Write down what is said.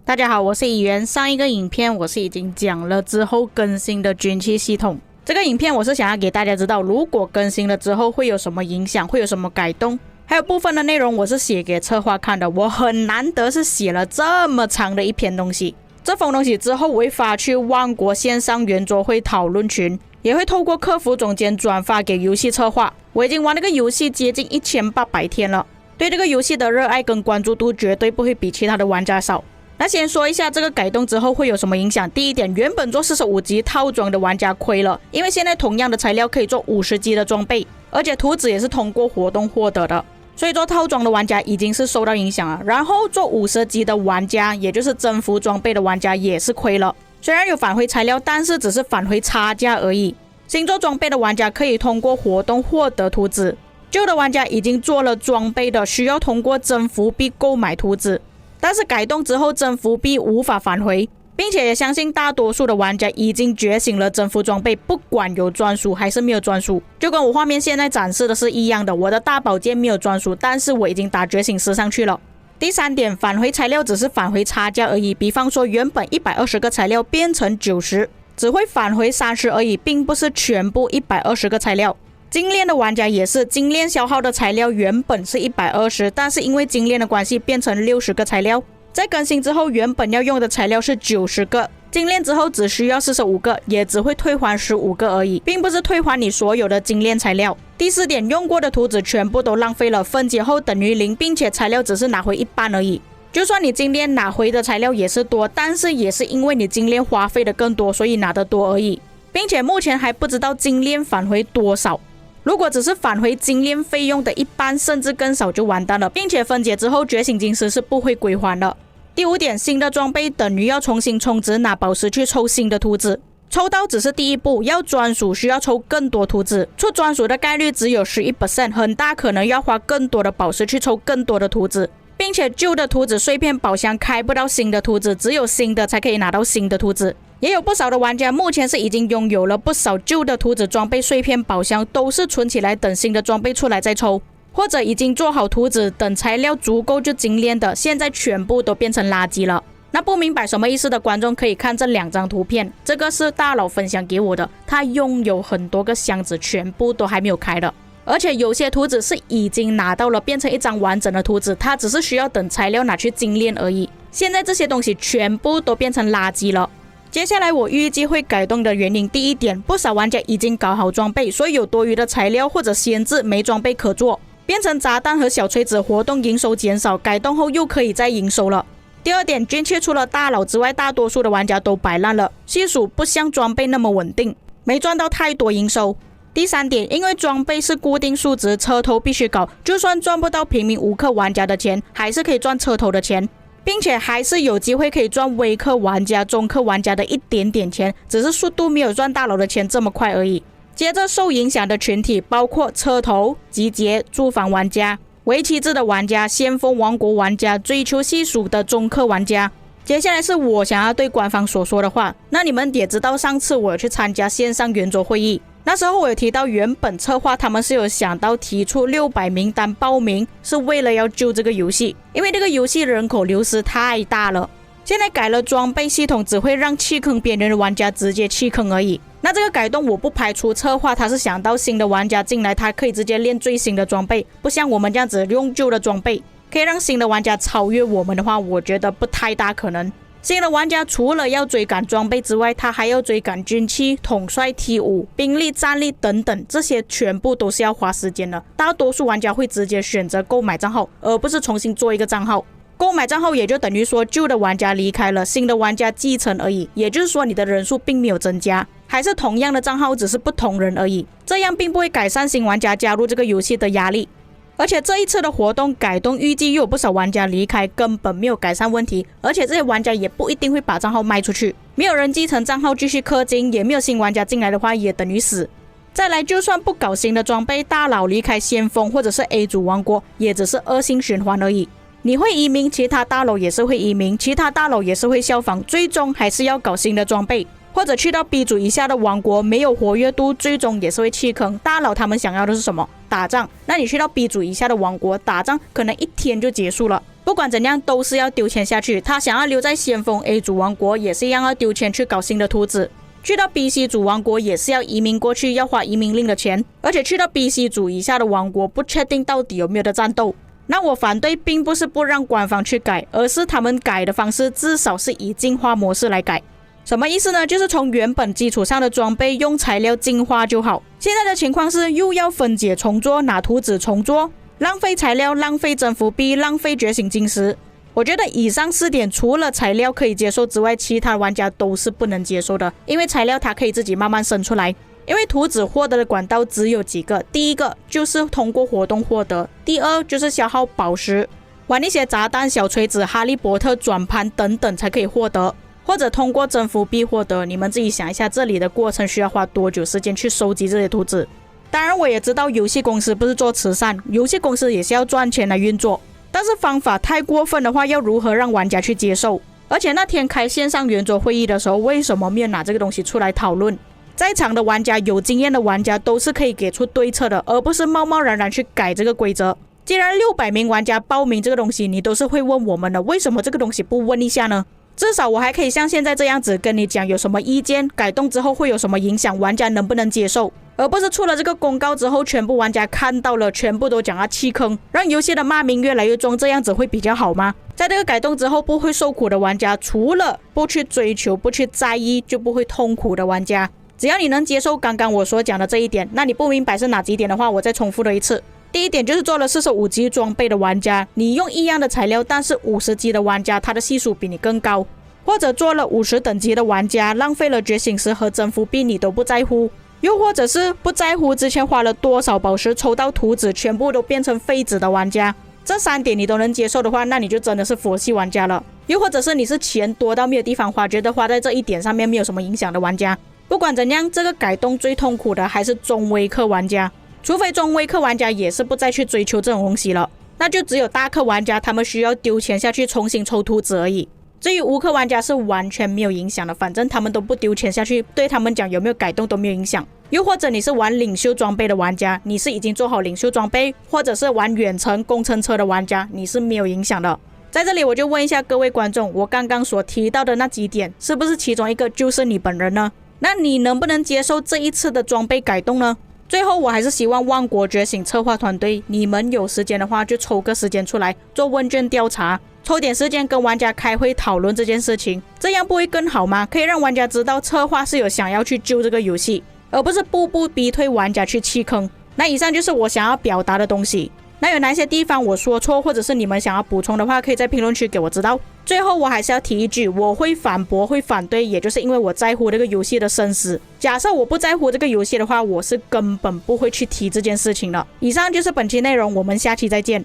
大家好，我是议员。上一个影片我是已经讲了之后更新的军器系统。这个影片我是想要给大家知道，如果更新了之后会有什么影响，会有什么改动。还有部分的内容我是写给策划看的，我很难得是写了这么长的一篇东西。这封东西之后我会发去万国线上圆桌会讨论群，也会透过客服总监转发给游戏策划。我已经玩这个游戏接近1800天了，对这个游戏的热爱跟关注度绝对不会比其他的玩家少。那先说一下这个改动之后会有什么影响。第一点，原本做45级套装的玩家亏了，因为现在同样的材料可以做50级的装备，而且图纸也是通过活动获得的，所以做套装的玩家已经是受到影响了。然后做50级的玩家，也就是征服装备的玩家也是亏了，虽然有返回材料，但是只是返回差价而已。新做装备的玩家可以通过活动获得图纸，旧的玩家已经做了装备的需要通过征服币购买图纸，但是改动之后征服币无法返回，并且也相信大多数的玩家已经觉醒了征服装备，不管有专属还是没有专属，就跟我画面现在展示的是一样的。我的大宝剑没有专属，但是我已经打觉醒师上去了。第三点，返回材料只是返回差价而已，比方说原本120个材料变成90，只会返回30而已，并不是全部120个材料。精炼的玩家也是，精炼消耗的材料原本是120，但是因为精炼的关系变成60个材料。在更新之后，原本要用的材料是90个，精炼之后只需要45个，也只会退还15个而已，并不是退还你所有的精炼材料。第四点，用过的图纸全部都浪费了，分解后等于0，并且材料只是拿回一半而已。就算你精炼拿回的材料也是多，但是也是因为你精炼花费的更多，所以拿得多而已，并且目前还不知道精炼返回多少。如果只是返回精炼费用的一半甚至更少就完蛋了，并且分解之后觉醒金狮是不会归还的。第五点，新的装备等于要重新充值拿宝石去抽新的图纸，抽到只是第一步，要专属需要抽更多图纸，出专属的概率只有 11%， 很大可能要花更多的宝石去抽更多的图纸，并且旧的图纸碎片宝箱开不到新的图纸，只有新的才可以拿到新的图纸。也有不少的玩家目前是已经拥有了不少旧的图纸装备碎片宝箱，都是存起来等新的装备出来再抽，或者已经做好图纸等材料足够就精炼的，现在全部都变成垃圾了。那不明白什么意思的观众可以看这2张图片，这个是大佬分享给我的，他拥有很多个箱子全部都还没有开的，而且有些图纸是已经拿到了变成一张完整的图纸，它只是需要等材料拿去精炼而已。现在这些东西全部都变成垃圾了。接下来我预计会改动的原因，第一点，不少玩家已经搞好装备，所以有多余的材料或者闲置没装备可做，变成炸弹和小锤子活动营收减少，改动后又可以再营收了。第二点，军器除了大佬之外，大多数的玩家都摆烂了，系数不像装备那么稳定，没赚到太多营收。第三点，因为装备是固定数值，车头必须搞，就算赚不到平民无氪玩家的钱，还是可以赚车头的钱，并且还是有机会可以赚微氪玩家、中氪玩家的一点点钱，只是速度没有赚大佬的钱这么快而已。接着受影响的群体包括车头、集结、住房玩家、为期制的玩家、先锋王国玩家、追求系数的中氪玩家。接下来是我想要对官方所说的话。那你们也知道上次我有去参加线上圆桌会议，那时候我有提到原本策划他们是有想到提出600名单报名，是为了要救这个游戏，因为这个游戏人口流失太大了。现在改了装备系统，只会让弃坑边缘的玩家直接弃坑而已。那这个改动我不排除策划他是想到新的玩家进来，他可以直接练最新的装备，不像我们这样子用旧的装备，可以让新的玩家超越我们的话，我觉得不太大可能。新的玩家除了要追赶装备之外，他还要追赶军器、统帅、T5、兵力、战力等等，这些全部都是要花时间的。大多数玩家会直接选择购买账号，而不是重新做一个账号。购买账号也就等于说旧的玩家离开了，新的玩家继承而已，也就是说你的人数并没有增加，还是同样的账号，只是不同人而已。这样并不会改善新玩家加入这个游戏的压力。而且这一次的活动改动，预计又有不少玩家离开，根本没有改善问题，而且这些玩家也不一定会把账号卖出去，没有人继承账号继续氪金，也没有新玩家进来的话，也等于死。再来，就算不搞新的装备，大佬离开先锋或者是 A 组王国，也只是恶性循环而已。你会移民，其他大佬也是会移民，其他大佬也是会效仿，最终还是要搞新的装备。或者去到 B 组以下的王国没有活跃度，最终也是会弃坑。大佬他们想要的是什么？打仗。那你去到 B 组以下的王国打仗，可能一天就结束了。不管怎样，都是要丢钱下去。他想要留在先锋 A 组王国，也是一样要丢钱去搞新的图纸。去到 BC 组王国也是要移民过去，要花移民令的钱。而且去到 BC 组以下的王国，不确定到底有没有的战斗。那我反对并不是不让官方去改，而是他们改的方式至少是以进化模式来改。什么意思呢？就是从原本基础上的装备用材料进化就好。现在的情况是又要分解重做，拿图纸重做，浪费材料，浪费征服币，浪费觉醒晶石。我觉得以上4点除了材料可以接受之外，其他玩家都是不能接受的。因为材料它可以自己慢慢生出来，因为图纸获得的管道只有几个，第一个就是通过活动获得，第二就是消耗宝石，玩一些炸弹、小锤子、哈利波特转盘等等才可以获得，或者通过征服币获得。你们自己想一下，这里的过程需要花多久时间去收集这些图纸？当然我也知道游戏公司不是做慈善，游戏公司也是要赚钱来运作，但是方法太过分的话，要如何让玩家去接受？而且那天开线上圆桌会议的时候，为什么没有拿这个东西出来讨论？在场的玩家、有经验的玩家都是可以给出对策的，而不是贸贸然然去改这个规则。既然600名玩家报名这个东西，你都是会问我们的，为什么这个东西不问一下呢？至少我还可以像现在这样子跟你讲有什么意见，改动之后会有什么影响，玩家能不能接受，而不是出了这个公告之后，全部玩家看到了，全部都讲要弃坑，让游戏的骂名越来越重，这样子会比较好吗？在这个改动之后，不会受苦的玩家，除了不去追求、不去在意，就不会痛苦的玩家。只要你能接受刚刚我所讲的这一点，那你不明白是哪几点的话，我再重复了一次。第一点就是做了45级装备的玩家，你用一样的材料，但是50级的玩家他的系数比你更高，或者做了50等级的玩家，浪费了觉醒石和征服币你都不在乎，又或者是不在乎之前花了多少宝石抽到图纸全部都变成废纸的玩家。这3点你都能接受的话，那你就真的是佛系玩家了。又或者是你是钱多到没有地方花，觉得花在这一点上面没有什么影响的玩家。不管怎样，这个改动最痛苦的还是中微氪玩家，除非中微氪玩家也是不再去追求这种东西了，那就只有大氪玩家他们需要丢钱下去重新抽图纸而已。至于无氪玩家是完全没有影响的，反正他们都不丢钱下去，对他们讲有没有改动都没有影响。又或者你是玩领袖装备的玩家，你是已经做好领袖装备，或者是玩远程工程车的玩家，你是没有影响的。在这里我就问一下各位观众，我刚刚所提到的那几点，是不是其中一个就是你本人呢？那你能不能接受这一次的装备改动呢？最后我还是希望万国觉醒策划团队，你们有时间的话就抽个时间出来做问卷调查，抽点时间跟玩家开会讨论这件事情，这样不会更好吗？可以让玩家知道策划是有想要去救这个游戏，而不是步步逼退玩家去弃坑。那以上就是我想要表达的东西。那有哪些地方我说错，或者是你们想要补充的话，可以在评论区给我知道。最后我还是要提一句，我会反驳会反对，也就是因为我在乎这个游戏的生死。假设我不在乎这个游戏的话，我是根本不会去提这件事情的。以上就是本期内容，我们下期再见。